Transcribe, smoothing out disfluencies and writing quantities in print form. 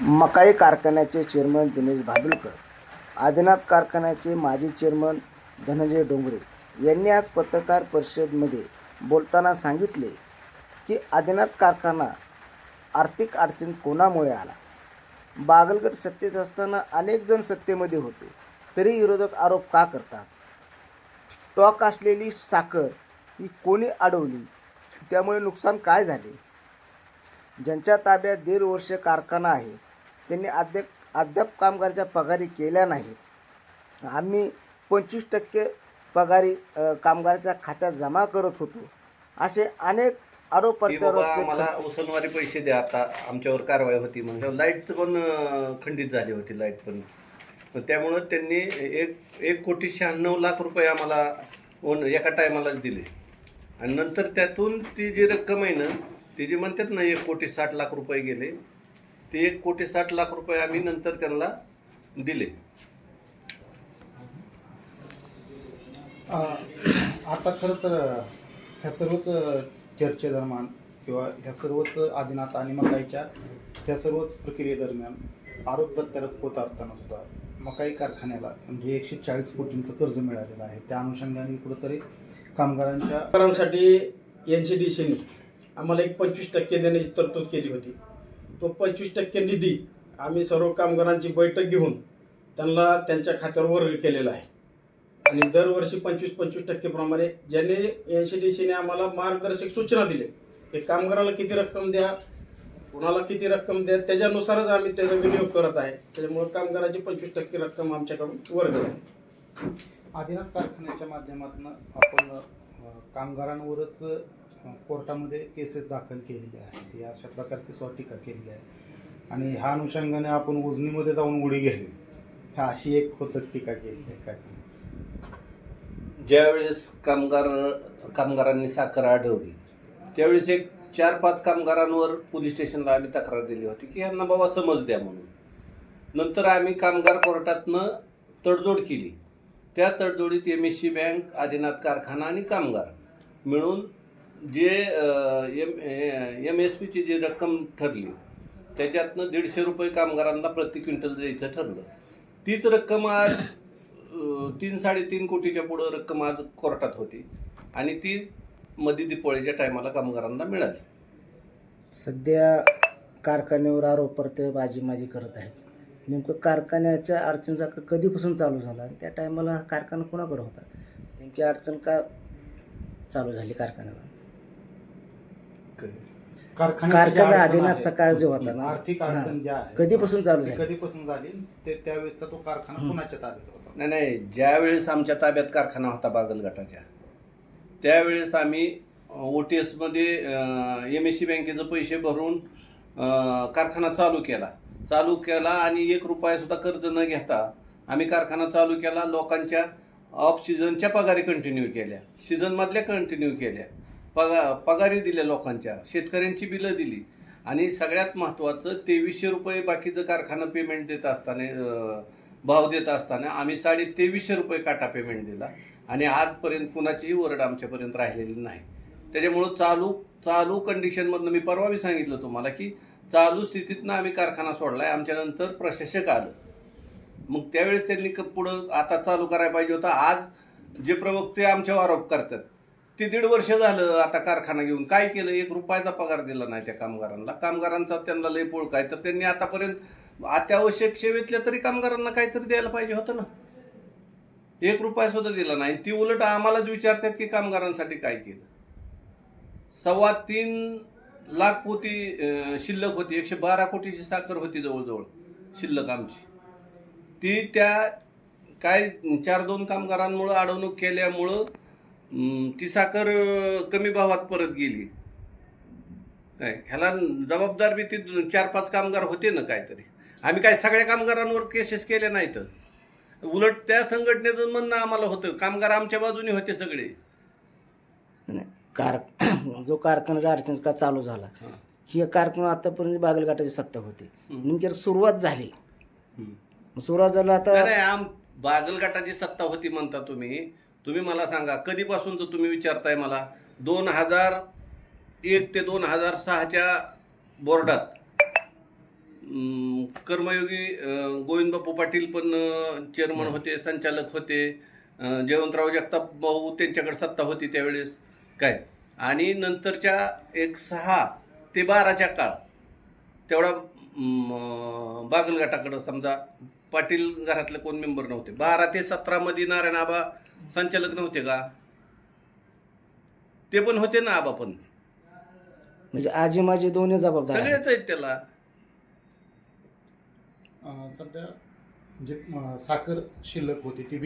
मकाई कारखान्याचे चेअरमन दिनेश भाडुलकर, आदिनाथ कारखान्याचे माजी चेअरमन धनंजय डोंगरे यांनी आज पत्रकार परिषदेमध्ये बोलताना सांगितले की आदिनाथ कारखाना आर्थिक अडचण कोणामुळे आला. बागलगट सत्तेत असताना अनेक जण सत्तेमध्ये होते, तरी विरोधक आरोप का करतात. स्टॉक असलेली साखर ही कोणी अडवली, त्यामुळे नुकसान काय झाले. ज्यांच्या ताब्यात 1.5 वर्ष कारखाना आहे त्यांनी अद्याप कामगाराच्या पगारी केल्या नाहीत. आम्ही 25% पगारी कामगाराच्या खात्यात जमा करत होतो, असे अनेक आरोप मला उसनवारी पैसे द्या, आता आमच्यावर कारवाई होती म्हणजे लाईट पण खंडित झाली होती, लाईट पण. त्यामुळं त्यांनी 1,96,00,000 रुपये आम्हाला एका टायमालाच दिले. आणि नंतर त्यातून ती जी रक्कम आहे ना, ती जी म्हणतात ना 1,60,00,000 रुपये गेले, ते 1,60,00,000 रुपये आम्ही नंतर त्यांना दिले. आता खरं तर ह्या सर्वच चर्चेदरम्यान किंवा ह्या सर्वच आदिनाथ आणि मकाईच्या ह्या सर्वच प्रक्रियेदरम्यान आरोप प्रत्यारोप होत असताना सुद्धा मकाई कारखान्याला म्हणजे 140 कोटींचं कर्ज मिळालेलं आहे. त्या अनुषंगाने कुठंतरी कामगारांसाठी NCDCने आम्हाला एक 25% देण्याची तरतूद केली होती. तो 25% निधी आम्ही सर्व कामगारांची बैठक घेऊन त्यांना त्यांच्या खात्यावर वर्ग केलेला आहे. आणि दरवर्षी 25% प्रमाणे ज्याने NCDCने आम्हाला मार्गदर्शक सूचना दिले की कामगाराला किती रक्कम द्या, कुणाला किती रक्कम द्या, त्याच्यानुसारच आम्ही त्याचा विनियोग करत आहे. त्याच्यामुळे कामगाराची 25% रक्कम आमच्याकडून वर्ग आहे. आदिनाथ कारखान्याच्या माध्यमातून आपण कामगारांवरच कोर्टामध्ये केसेस दाखल केलेली आहेत, अशा प्रकारची टीका केलेली आहे. आणि ह्या अनुषंगाने आपण उजनीमध्ये जाऊन उडी घ्यावी, ह्या अशी एक खोचक टीका केलेली आहे. काय सांग? ज्यावेळेस कामगारांनी साखर अडवली त्यावेळेस एक 4-5 कामगारांवर पोलीस स्टेशनला आम्ही तक्रार दिली होती की यांना बाबा समज द्या म्हणून. नंतर आम्ही कामगार कोर्टातनं तडजोड केली. त्या तडजोडीत MSC बँक, आदिनाथ कारखाना आणि कामगार मिळून जे MSPची जी रक्कम ठरली त्याच्यातनं 150 रुपये कामगारांना प्रति क्विंटल द्यायचं ठरलं. तीच रक्कम आज 3-3.5 कोटीच्या पुढं रक्कम आज कोर्टात होती आणि ती मध्ये दिपोळीच्या टायमाला कामगारांना मिळाली. सध्या कारखान्यावर आरोप प्रत्यारोप माझी करत आहेत. नेमकं कारखान्याच्या अडचणीचा कधीपासून चालू झाला आणि त्या टायमाला कारखाना कोणाकडे होता, नेमकी अडचण का चालू झाली कारखान्याला. कारखाना आदिनाथचा काळ जो होता ना, आर्थिक अडचण ज्या आहे कधीपासून चालू झाली, कधीपासून झाली ते त्यावेळेसचा तो कारखाना कुणाच्या ताब्यात होता? नाही, ज्यावेळेस आमच्या ताब्यात कारखाना होता बागलगटाच्या, त्यावेळेस आम्ही OTS मध्ये MSC बँकेचे पैसे भरून कारखाना चालू केला आणि 1 रुपया सुद्धा कर्ज न घेता आम्ही कारखाना चालू केला. लोकांच्या ऑफ सीझनच्या पगारी कंटिन्यू केल्या, सीझनमधल्या कंटिन्यू केल्या, पगारी दिल्या, लोकांच्या शेतकऱ्यांची बिलं दिली. आणि सगळ्यात महत्त्वाचं 2300 रुपये बाकीचं कारखाना पेमेंट देत असताना, भाव देत असताना आम्ही 2350 रुपये काटा पेमेंट दिला. आणि आजपर्यंत कुणाचीही वरड आमच्यापर्यंत राहिलेली नाही. त्याच्यामुळं चालू कंडिशनमधनं मी परवा सांगितलं तुम्हाला की चालू स्थितीतनं आम्ही कारखाना सोडला आहे. आमच्यानंतर प्रशासक आलं, मग त्यावेळेस त्यांनी पुढं आता चालू करायला पाहिजे होता. आज जे प्रवक्ते आमच्यावर आरोप करतात ते 1.5 वर्ष झालं आता कारखाना घेऊन काय केलं, 1 रुपयाचा पगार दिला नाही त्या कामगारांना. कामगारांचा त्यांना लय पोळ काय, तर त्यांनी आतापर्यंत अत्यावश्यक सेवेतल्या तरी कामगारांना काहीतरी द्यायला पाहिजे होतं ना. 1 रुपया सुद्धा दिला नाही. ती उलट आम्हालाच विचारतात की कामगारांसाठी काय केलं. 3.25 लाख पोती शिल्लक होती, 112 कोटीची साखर होती जवळजवळ शिल्लक आमची. ती त्या काय 4-2 कामगारांमुळं अडवणूक केल्यामुळं ती साखर कमी भावात परत गेली. काय ह्याला जबाबदार बी ती 4-5 कामगार होते ना काहीतरी. आम्ही काय सगळ्या कामगारांवर केसेस केल्या नाहीत. उलट त्या संघटनेचं म्हणणं आम्हाला होतं, कामगार आमच्या बाजूने होते सगळे. जो कारखान्याचा अडचण का चालू झाला, ही कारखाना आतापर्यंत बागलघाटाची सत्ता होती. नेमकी सुरुवात झाली, आता बागलघाटाची सत्ता होती म्हणता तुम्ही मला सांगा कधीपासूनच तुम्ही विचारताय मला. 2001 ते 2006च्या बोर्डात कर्मयोगी गोविंदबापू पाटील पण चेअरमन होते, संचालक होते. जयवंतराव जगताप भाऊ त्यांच्याकडे सत्ता होती त्यावेळेस काय. आणि नंतरच्या एक 6 ते 12च्या काळ तेवढा बागलगटाकडं समजा पाटील घरातले कोण मेंबर नव्हते. 12 ते 17 मध्ये नारायण आबा संचालक नव्हते का? ते पण होते ना आबा पण. म्हणजे आजी माझी दोन्ही जबाबदार आहेत. सगळेच आहेत त्याला. सध्या जे साखर शिल्लक होती ती